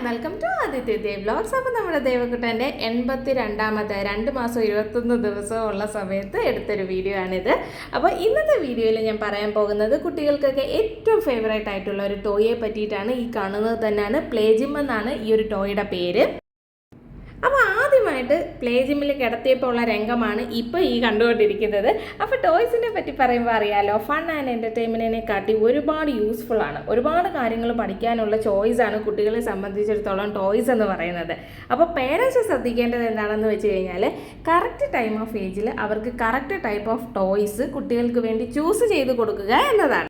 Welcome to Aditya Dev vlogs. അപ്പോൾ നമ്മുടെ ദേവക്കുട്ടൻ്റെ 82ാമത്തെ 2 മാസം 21 ദിവസവും ഉള്ള സമയത്ത് എടുത്തൊരു വീഡിയോ ആണിത്. അപ്പോൾ ഇന്നത്തെ വീഡിയോയിൽ ഞാൻ പറയാൻ പോകുന്നത് കുട്ടികൾക്കൊക്കെ ഏറ്റവും ഫേവറേറ്റ് ആയിട്ടുള്ള ഒരു ടോയെ പറ്റിയിട്ടാണ്. ഈ കാണുന്നത് തന്നെയാണ് പ്ലേ ജിം എന്നാണ് ഈ ഒരു ടോയുടെ പേര്. അപ്പോൾ ആദ്യമായിട്ട് പ്ലേ ജിമ്മിൽ കിടത്തിയപ്പോൾ ഉള്ള രംഗമാണ് ഇപ്പോൾ ഈ കണ്ടുകൊണ്ടിരിക്കുന്നത്. അപ്പോൾ ടോയ്സിനെ പറ്റി പറയുമ്പോൾ അറിയാമല്ലോ, ഫൺ ആൻഡ് എൻ്റർടൈൻമെൻറ്റിനെ കാട്ടി ഒരുപാട് യൂസ്ഫുൾ ആണ്. ഒരുപാട് കാര്യങ്ങൾ പഠിക്കാനുള്ള ചോയ്സാണ് കുട്ടികളെ സംബന്ധിച്ചിടത്തോളം ടോയ്സ് എന്ന് പറയുന്നത്. അപ്പോൾ പേരൻസ് ശ്രദ്ധിക്കേണ്ടത് എന്താണെന്ന് വെച്ച് കഴിഞ്ഞാൽ, കറക്റ്റ് ടൈം ഓഫ് ഏജിൽ അവർക്ക് കറക്റ്റ് ടൈപ്പ് ഓഫ് ടോയ്സ് കുട്ടികൾക്ക് വേണ്ടി ചൂസ് ചെയ്ത് കൊടുക്കുക എന്നതാണ്.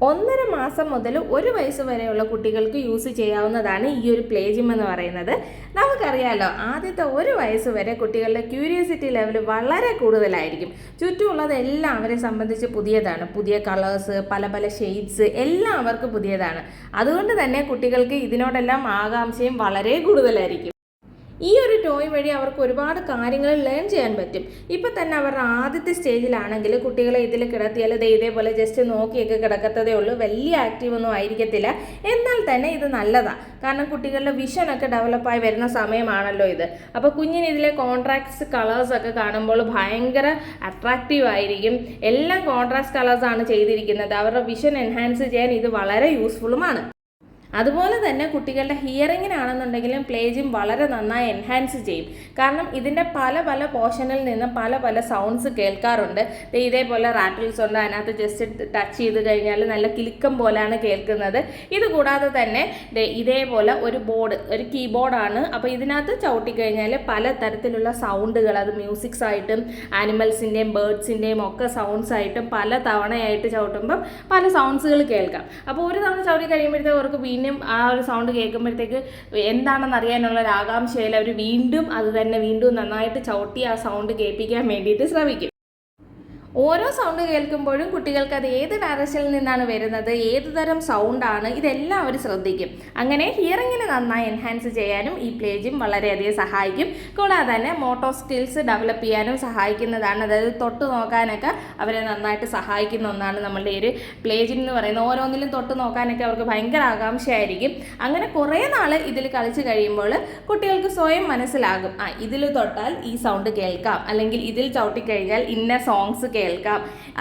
1.5 മാസം മുതൽ 1 വയസ്സ് വരെയുള്ള കുട്ടികൾക്ക് യൂസ് ചെയ്യാവുന്നതാണ് ഈ ഒരു പ്ലേ ജിം എന്ന് പറയുന്നത്. നമുക്കറിയാമല്ലോ, ആദ്യത്തെ 1 വയസ്സ് വരെ കുട്ടികളുടെ ക്യൂരിയോസിറ്റി ലെവൽ വളരെ കൂടുതലായിരിക്കും. ചുറ്റുമുള്ളതെല്ലാം അവരെ സംബന്ധിച്ച് പുതിയതാണ്. പുതിയ കളേഴ്സ്, പല പല ഷെയ്ഡ്സ് എല്ലാം അവർക്ക് പുതിയതാണ്. അതുകൊണ്ട് തന്നെ കുട്ടികൾക്ക് ഇതിനോടെല്ലാം ആകാംക്ഷയും വളരെ കൂടുതലായിരിക്കും. ഈ ഒരു ടോയ് വഴി അവർക്ക് ഒരുപാട് കാര്യങ്ങൾ ലേൺ ചെയ്യാൻ പറ്റും. ഇപ്പം തന്നെ അവരുടെ ആദ്യത്തെ സ്റ്റേജിലാണെങ്കിൽ കുട്ടികളെ ഇതിൽ കിടത്തിയാൽ ഇതേപോലെ ജസ്റ്റ് നോക്കിയൊക്കെ കിടക്കത്തതേ ഉള്ളൂ. വലിയ ആക്റ്റീവ് ഒന്നും ആയിരിക്കത്തില്ല. എന്നാൽ തന്നെ ഇത് നല്ലതാണ്. കാരണം കുട്ടികളുടെ വിഷനൊക്കെ ഡെവലപ്പായി വരുന്ന സമയമാണല്ലോ ഇത്. അപ്പോൾ കുഞ്ഞിന് ഇതിലെ കോൺട്രാസ്റ്റ് കളേഴ്സൊക്കെ കാണുമ്പോൾ ഭയങ്കര അട്രാക്റ്റീവ് ആയിരിക്കും. എല്ലാം കോൺട്രാസ്റ്റ് കളേഴ്സാണ് ചെയ്തിരിക്കുന്നത്. അവരുടെ വിഷൻ എൻഹാൻസ് ചെയ്യാൻ ഇത് വളരെ യൂസ്ഫുള്ളുമാണ്. അതുപോലെ തന്നെ കുട്ടികളുടെ ഹിയറിങ്ങിനാണെന്നുണ്ടെങ്കിലും പ്ലേ ജിം വളരെ നന്നായി എൻഹാൻസ് ചെയ്യും. കാരണം ഇതിൻ്റെ പല പല പോർഷനിൽ നിന്ന് പല പല സൗണ്ട്സ് കേൾക്കാറുണ്ട്. ഇതേപോലെ റാറ്റിൽസ് ഉണ്ട്, അതിനകത്ത് ജസ്റ്റ് ടച്ച് ചെയ്ത് കഴിഞ്ഞാൽ നല്ല കിലുക്കം പോലെയാണ് കേൾക്കുന്നത്. ഇതുകൂടാതെ തന്നെ ഇതേപോലെ ഒരു കീബോർഡാണ്. അപ്പോൾ ഇതിനകത്ത് ചവിട്ടിക്കഴിഞ്ഞാൽ പല തരത്തിലുള്ള സൗണ്ടുകൾ, അത് മ്യൂസിക്സ് ആയിട്ടും ആനിമൽസിൻ്റെയും ബേർഡ്സിൻ്റെയും ഒക്കെ സൗണ്ട്സ് ആയിട്ടും പല തവണയായിട്ട് ചവിട്ടുമ്പം പല സൗണ്ട്സുകൾ കേൾക്കാം. അപ്പോൾ ഒരു തവണ ചവിട്ടി കഴിയുമ്പോഴത്തേക്ക് അവർക്ക് വീണ്ടും ആ ഒരു സൗണ്ട് കേൾക്കുമ്പോഴത്തേക്ക് എന്താണെന്ന് അറിയാനുള്ള ഒരു ആകാംക്ഷയിൽ അവർ വീണ്ടും നന്നായിട്ട് ചവിട്ടി ആ സൗണ്ട് കേൾപ്പിക്കാൻ വേണ്ടിയിട്ട് ശ്രമിക്കും. ഓരോ സൗണ്ട് കേൾക്കുമ്പോഴും കുട്ടികൾക്ക് അത് ഏത് ഡയറക്ഷനിൽ നിന്നാണ് വരുന്നത്, ഏത് തരം സൗണ്ടാണ്, ഇതെല്ലാം അവർ ശ്രദ്ധിക്കും. അങ്ങനെ ഹിയറിങ്ങിനെ നന്നായി എൻഹാൻസ് ചെയ്യാനും ഈ പ്ലേ ജിം വളരെയധികം സഹായിക്കും. കൂടാതെ തന്നെ മോട്ടോർ സ്കിൽസ് ഡെവലപ്പ് ചെയ്യാനും സഹായിക്കുന്നതാണ്. അതായത് തൊട്ട് നോക്കാനൊക്കെ അവരെ നന്നായിട്ട് സഹായിക്കുന്ന ഒന്നാണ് നമ്മളുടെ ഈ ഒരു പ്ലേ ജിം എന്ന് പറയുന്നത്. ഓരോന്നിലും തൊട്ട് നോക്കാനൊക്കെ അവർക്ക് ഭയങ്കര ആകാംക്ഷയായിരിക്കും. അങ്ങനെ കുറേ നാൾ ഇതിൽ കളിച്ച് കഴിയുമ്പോൾ കുട്ടികൾക്ക് സ്വയം മനസ്സിലാകും, ഇതിൽ തൊട്ടാൽ ഈ സൗണ്ട് കേൾക്കാം, അല്ലെങ്കിൽ ഇതിൽ ചവിട്ടിക്കഴിഞ്ഞാൽ ഇന്ന സോങ്സ് കേൾക്കാം.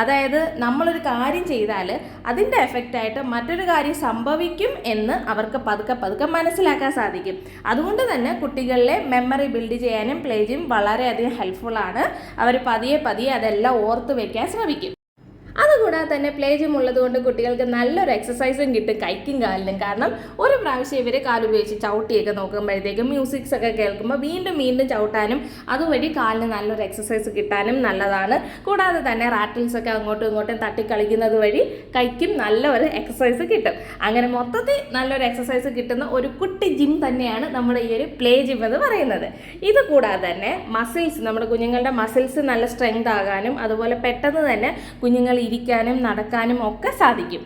അതായത് നമ്മളൊരു കാര്യം ചെയ്താൽ അതിൻ്റെ എഫക്റ്റായിട്ട് മറ്റൊരു കാര്യം സംഭവിക്കും എന്ന് അവർക്ക് പതുക്കെ മനസ്സിലാക്കാൻ സാധിക്കും. അതുകൊണ്ട് തന്നെ കുട്ടികളിലെ മെമ്മറി ബിൽഡ് ചെയ്യാനും പ്ലേ ജിം വളരെയധികം ഹെൽപ്ഫുള്ളാണ്. അവർ പതിയെ അതെല്ലാം ഓർത്ത് വയ്ക്കാൻ ശ്രമിക്കും. അതുകൂടാതെ തന്നെ പ്ലേ ജിം ഉള്ളതുകൊണ്ട് കുട്ടികൾക്ക് നല്ലൊരു എക്സസൈസും കിട്ടും കൈക്കും കാലിനും. കാരണം ഒരു പ്രാവശ്യം ഇവർ കാലുപയോഗിച്ച് ചവിട്ടിയൊക്കെ നോക്കുമ്പോഴത്തേക്കും മ്യൂസിക്സ് ഒക്കെ കേൾക്കുമ്പോൾ വീണ്ടും ചവിട്ടാനും അതുവഴി കാലിന് നല്ലൊരു എക്സസൈസ് കിട്ടാനും നല്ലതാണ്. കൂടാതെ തന്നെ റാറ്റിൽസൊക്കെ അങ്ങോട്ടും ഇങ്ങോട്ടും തട്ടിക്കളിക്കുന്നത് വഴി കൈക്കും നല്ലൊരു എക്സസൈസ് കിട്ടും. അങ്ങനെ മൊത്തത്തിൽ നല്ലൊരു എക്സസൈസ് കിട്ടുന്ന ഒരു കുട്ടി ജിം തന്നെയാണ് നമ്മുടെ ഈ ഒരു പ്ലേ ജിം എന്ന് പറയുന്നത്. ഇത് കൂടാതെ തന്നെ നമ്മുടെ കുഞ്ഞുങ്ങളുടെ മസിൽസ് നല്ല സ്ട്രെങ്ത് ആകാനും അതുപോലെ പെട്ടെന്ന് തന്നെ കുഞ്ഞുങ്ങൾ ഇരിക്കാനും നടക്കാനും ഒക്കെ സാധിക്കും.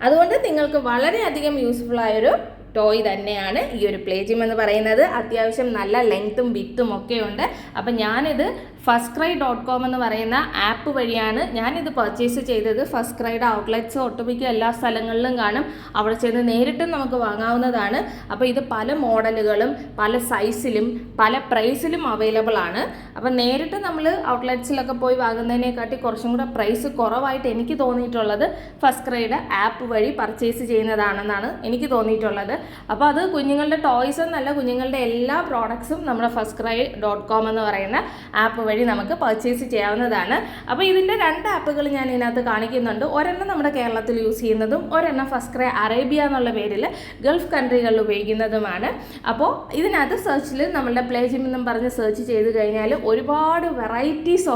അതുകൊണ്ട് നിങ്ങൾക്ക് വളരെയധികം യൂസ്ഫുൾ ആയൊരു ടോയ് തന്നെയാണ് ഈ ഒരു പ്ലേ ജിം എന്ന് പറയുന്നത്. അത്യാവശ്യം നല്ല ലെങ്ത്തും വിത്തും ഒക്കെ ഉണ്ട്. അപ്പം ഞാനിത് fastcry.com എന്ന് പറയുന്ന ആപ്പ് വഴിയാണ് ഞാനിത് പർച്ചേസ് ചെയ്തത്. ഫസ്റ്റ്ക്രൈയുടെ ഔട്ട്ലെറ്റ്സ് ഒട്ടുമിക്ക എല്ലാ സ്ഥലങ്ങളിലും കാണും. അവിടെ ചെന്ന് നേരിട്ടും നമുക്ക് വാങ്ങാവുന്നതാണ്. അപ്പോൾ ഇത് പല മോഡലുകളും പല സൈസിലും പല പ്രൈസിലും അവൈലബിൾ ആണ്. അപ്പം നേരിട്ട് നമ്മൾ ഔട്ട്ലെറ്റ്സിലൊക്കെ പോയി വാങ്ങുന്നതിനെക്കാട്ടി കുറച്ചും കൂടെ പ്രൈസ് കുറവായിട്ട് എനിക്ക് തോന്നിയിട്ടുള്ളത് ഫസ്റ്റ്ക്രൈയുടെ ആപ്പ് വഴി പർച്ചേസ് ചെയ്യുന്നതാണെന്നാണ് എനിക്ക് തോന്നിയിട്ടുള്ളത്. അപ്പോൾ അത് കുഞ്ഞുങ്ങളുടെ ടോയ്സ് എന്നല്ല, കുഞ്ഞുങ്ങളുടെ എല്ലാ പ്രോഡക്ട്സും നമ്മുടെ fastcry.com എന്ന് പറയുന്ന ആപ്പ് വഴി നമുക്ക് പർച്ചേസ് ചെയ്യാവുന്നതാണ്. അപ്പോൾ ഇതിൻ്റെ 2 ആപ്പുകൾ ഞാൻ ഇതിനകത്ത് കാണിക്കുന്നുണ്ട്. ഒരെണ്ണം നമ്മുടെ കേരളത്തിൽ യൂസ് ചെയ്യുന്നതും ഒരെണ്ണം ഫസ്റ്റ്ക്രൈ അറേബ്യ എന്നുള്ള പേരിൽ ഗൾഫ് കൺട്രികളിൽ ഉപയോഗിക്കുന്നതുമാണ്. അപ്പോൾ ഇതിനകത്ത് സെർച്ചിൽ നമ്മളുടെ പ്ലേ ജിം എന്നും പറഞ്ഞ് സെർച്ച് ചെയ്ത് കഴിഞ്ഞാൽ ഒരുപാട് വെറൈറ്റീസ്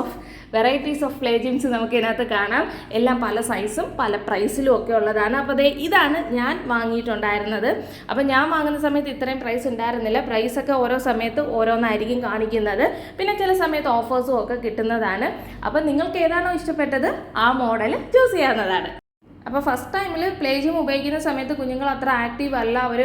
ഓഫ് പ്ലേ ജിംസ് നമുക്ക് ഇതിനകത്ത് കാണാം. എല്ലാം പല സൈസും പല പ്രൈസിലും ഒക്കെ ഉള്ളതാണ്. അപ്പോൾ ഇതാണ് ഞാൻ വാങ്ങിയിട്ടുണ്ടായിരുന്നത്. അപ്പോൾ ഞാൻ വാങ്ങുന്ന സമയത്ത് ഇത്രയും പ്രൈസ് ഉണ്ടായിരുന്നില്ല. പ്രൈസൊക്കെ ഓരോ സമയത്ത് ഓരോന്നായിരിക്കും കാണിക്കുന്നത്. പിന്നെ ചില സമയത്ത് ഓഫേഴ്സും ഒക്കെ കിട്ടുന്നതാണ്. അപ്പോൾ നിങ്ങൾക്ക് ഏതാണോ ഇഷ്ടപ്പെട്ടത് ആ മോഡൽ ചൂസ് ചെയ്യാവുന്നതാണ്. അപ്പോൾ ഫസ്റ്റ് ടൈമിൽ പ്ലേ ജിം ഉപയോഗിക്കുന്ന സമയത്ത് കുഞ്ഞുങ്ങൾ അത്ര ആക്റ്റീവ് അല്ല, അവർ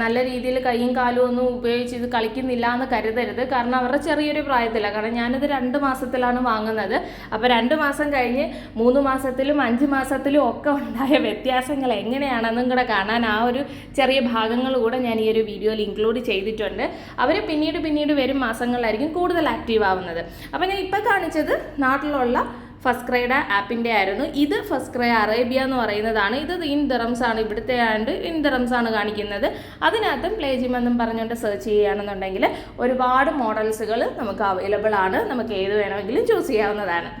നല്ല രീതിയിൽ കൈയും കാലും ഒന്നും ഉപയോഗിച്ച് ഇത് കളിക്കുന്നില്ല എന്ന് കരുതരുത്. കാരണം അവരുടെ ചെറിയൊരു പ്രായത്തിലാണ്. കാരണം ഞാനിത് 2 മാസത്തിലാണ് വാങ്ങുന്നത്. അപ്പോൾ 2 മാസം കഴിഞ്ഞ് 3 മാസത്തിലും 5 മാസത്തിലും ഒക്കെ ഉണ്ടായ വ്യത്യാസങ്ങൾ എങ്ങനെയാണെന്നും കൂടെ കാണാൻ ആ ഒരു ചെറിയ ഭാഗങ്ങൾ കൂടെ ഞാൻ ഈ ഒരു വീഡിയോയിൽ ഇൻക്ലൂഡ് ചെയ്തിട്ടുണ്ട്. അവർ പിന്നീട് വരും മാസങ്ങളിലായിരിക്കും കൂടുതൽ ആക്റ്റീവ് ആവുന്നത്. അപ്പോൾ ഞാൻ ഇപ്പോൾ കാണിച്ചത് നാട്ടിലുള്ള ഫസ്റ്റ് ക്രൈയുടെ ആപ്പിൻ്റെ ആയിരുന്നു. ഇത് ഫസ്റ്റ് ക്രൈ അറേബ്യ എന്ന് പറയുന്നതാണ്. ഇത് ഇൻ ദിറംസ് ആണ്, ഇവിടുത്തെ ആണ്ട് ഇൻ ദിറംസ് ആണ് കാണിക്കുന്നത്. അതിനകത്തും പ്ലേ ജിം എന്നും പറഞ്ഞുകൊണ്ട് സെർച്ച് ചെയ്യുകയാണെന്നുണ്ടെങ്കിൽ ഒരുപാട് മോഡൽസുകൾ നമുക്ക് അവൈലബിൾ ആണ്. നമുക്ക് ഏത് വേണമെങ്കിലും ചൂസ് ചെയ്യാവുന്നതാണ്.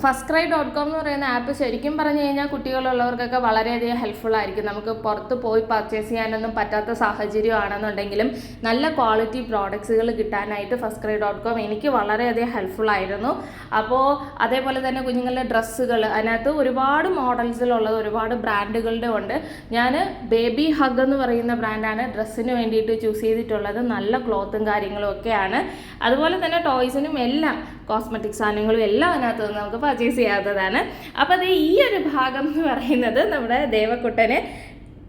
fastcry.com എന്ന് പറയുന്ന ആപ്പ് ശരിക്കും പറഞ്ഞു കഴിഞ്ഞാൽ കുട്ടികളുള്ളവർക്കൊക്കെ വളരെയധികം ഹെൽപ്ഫുൾ ആയിരിക്കും. നമുക്ക് പുറത്ത് പോയി പർച്ചേസ് ചെയ്യാനൊന്നും പറ്റാത്ത സാഹചര്യമാണെന്നുണ്ടെങ്കിലും നല്ല ക്വാളിറ്റി പ്രോഡക്ട്സുകൾ കിട്ടാനായിട്ട് fastcry.com എനിക്ക് വളരെയധികം ഹെൽപ്ഫുൾ ആയിരുന്നു. അപ്പോൾ അതേപോലെ തന്നെ കുഞ്ഞുങ്ങളുടെ ഡ്രസ്സുകൾ അതിനകത്ത് ഒരുപാട് മോഡൽസിലുള്ളത് ഒരുപാട് ബ്രാൻഡുകളുടെ ഉണ്ട്. ഞാൻ ബേബി ഹഗ് എന്ന് പറയുന്ന ബ്രാൻഡാണ് ഡ്രസ്സിന് വേണ്ടിയിട്ട് ചൂസ് ചെയ്തിട്ടുള്ളത്. നല്ല ക്ലോത്തും കാര്യങ്ങളും ഒക്കെയാണ്. അതുപോലെ തന്നെ ടോയ്സിനും എല്ലാം കോസ്മെറ്റിക് സാധനങ്ങളും എല്ലാം അതിനകത്ത് നിന്ന് നമുക്ക് പർച്ചേസ് ചെയ്യാവുന്നതാണ്. അപ്പോൾ അത് ഈ ഒരു ഭാഗം എന്ന് പറയുന്നത് നമ്മുടെ ദേവക്കുട്ടന്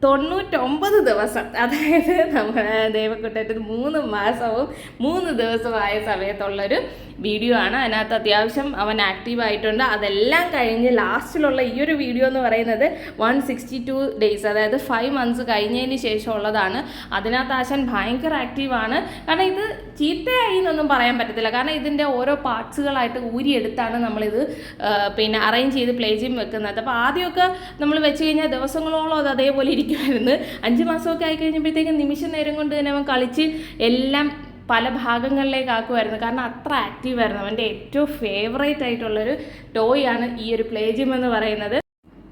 99 ദിവസം, അതായത് നമ്മുടെ ദേവക്കുട്ടന് 3 മാസവും 3 ദിവസമായ സമയത്തുള്ളൊരു വീഡിയോ ആണ്. അതിനകത്ത് അത്യാവശ്യം അവൻ ആക്റ്റീവ് ആയിട്ടുണ്ട്. അതെല്ലാം കഴിഞ്ഞ് ലാസ്റ്റിലുള്ള ഈ ഒരു വീഡിയോ എന്ന് പറയുന്നത് 162 ഡേയ്സ്, അതായത് 5 മന്ത്സ് കഴിഞ്ഞതിന് ശേഷമുള്ളതാണ്. അതിനകത്ത് ആശാൻ ഭയങ്കര ആക്റ്റീവാണ്. കാരണം ഇത് ചീത്തയായി എന്നൊന്നും പറയാൻ പറ്റത്തില്ല. കാരണം ഇതിൻ്റെ ഓരോ പാർട്സുകളായിട്ട് ഊരിയെടുത്താണ് നമ്മളിത് അറേഞ്ച് ചെയ്ത് പ്ലേ ജിം വെക്കുന്നത്. അപ്പോൾ ആദ്യമൊക്കെ നമ്മൾ വെച്ച് കഴിഞ്ഞാൽ ദിവസങ്ങളോളം അത് അതേപോലെ ഇരിക്കുമായിരുന്നു. 5 മാസമൊക്കെ ആയി കഴിഞ്ഞപ്പോഴത്തേക്കും നിമിഷ നേരം കൊണ്ട് തന്നെ അവൻ കളിച്ച് എല്ലാം പല ഭാഗങ്ങളിലേക്ക് ആക്കുമായിരുന്നു. കാരണം അത്ര ആക്റ്റീവായിരുന്നു. അവൻ്റെ ഏറ്റവും ഫേവറേറ്റ് ആയിട്ടുള്ളൊരു ടോയ് ആണ് ഈ ഒരു പ്ലേ ജിം എന്ന് പറയുന്നത്.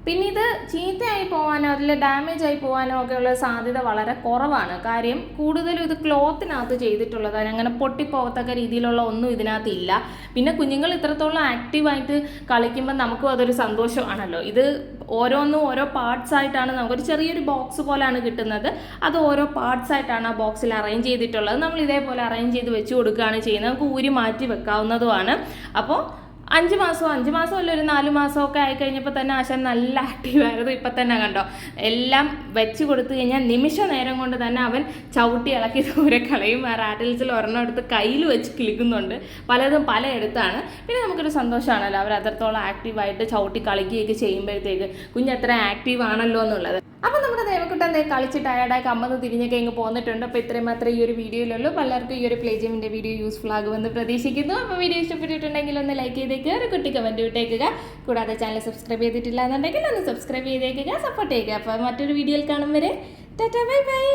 പിന്നെ ഇത് ചീത്തയായി പോകാനോ അതിൽ ഡാമേജ് ആയി പോകാനോ ഒക്കെയുള്ള സാധ്യത വളരെ കുറവാണ്. കാര്യം കൂടുതലും ഇത് ക്ലോത്തിനകത്ത് ചെയ്തിട്ടുള്ളതാണ്. അങ്ങനെ പൊട്ടിപ്പോകത്തക്ക രീതിയിലുള്ള ഒന്നും ഇതിനകത്ത് ഇല്ല. പിന്നെ കുഞ്ഞുങ്ങൾ ഇത്രത്തോളം ആക്റ്റീവായിട്ട് കളിക്കുമ്പോൾ നമുക്കും അതൊരു സന്തോഷമാണല്ലോ. ഇത് ഓരോന്നും ഓരോ പാർട്സ് ആയിട്ടാണ്, നമുക്കൊരു ചെറിയൊരു ബോക്സ് പോലെയാണ് കിട്ടുന്നത്. അത് ഓരോ പാർട്സ് ആയിട്ടാണ് ആ ബോക്സിൽ അറേഞ്ച് ചെയ്തിട്ടുള്ളത്. നമ്മൾ ഇതേപോലെ അറേഞ്ച് ചെയ്ത് വെച്ച് കൊടുക്കുകയാണ് ചെയ്യുന്നത്. നമുക്ക് ഊരി മാറ്റി വെക്കാവുന്നതുമാണ്. അപ്പോൾ 5 മാസം അല്ല, ഒരു 4 മാസമൊക്കെ ആയിക്കഴിഞ്ഞപ്പോൾ തന്നെ ആശാൻ നല്ല ആക്റ്റീവായിരുന്നു. ഇപ്പം തന്നെ കണ്ടോ, എല്ലാം വെച്ച് കൊടുത്തു കഴിഞ്ഞാൽ നിമിഷ നേരം കൊണ്ട് തന്നെ അവൻ ചവിട്ടി ഇളക്കി ദൂരെ കളയും. ആ റാറ്റിൽസിൽ ഒരെണ്ണം എടുത്ത് കയ്യിൽ വെച്ച് കിളിക്കുന്നുണ്ട്. പലതും പലയിടത്താണ്. പിന്നെ നമുക്കൊരു സന്തോഷമാണല്ലോ അവർ അത്രത്തോളം ആക്റ്റീവായിട്ട് ചവിട്ടി കളിക്കുകയൊക്കെ ചെയ്യുമ്പോഴത്തേക്ക് കുഞ്ഞത്ര ആക്റ്റീവ് ആണല്ലോ എന്നുള്ളത്. അപ്പോൾ നമ്മുടെ ദേവക്കുട്ടൻ കളിച്ച് ടയർഡായി കമ്മന്ന് തിരിഞ്ഞൊക്കെ ഇങ്ങ് പോന്നിട്ടുണ്ട്. അപ്പോൾ ഇത്രയും മാത്രമേ ഈ ഒരു വീഡിയോയിലുള്ളൂ. പലർക്കും ഈ ഒരു പ്ലേ ജിമ്മിൻ്റെ വീഡിയോ യൂസ്ഫുൾ ആകുമെന്ന് പ്രതീക്ഷിക്കുന്നു. അപ്പോൾ വീഡിയോ ഇഷ്ടപ്പെട്ടിട്ടുണ്ടെങ്കിൽ ഒന്ന് ലൈക്ക് ചെയ്തേക്കുക, ഒരു കുട്ടി കമൻറ്റ് വിട്ടേക്കുക. കൂടാതെ ചാനൽ സബ്സ്ക്രൈബ് ചെയ്തിട്ടില്ല എന്നുണ്ടെങ്കിൽ ഒന്ന് സബ്സ്ക്രൈബ് ചെയ്തേക്കുക, സപ്പോർട്ട് ചെയ്യുക. അപ്പോൾ മറ്റൊരു വീഡിയോയിൽ കാണും വരെ ടാറ്റാ ബൈ ബൈ.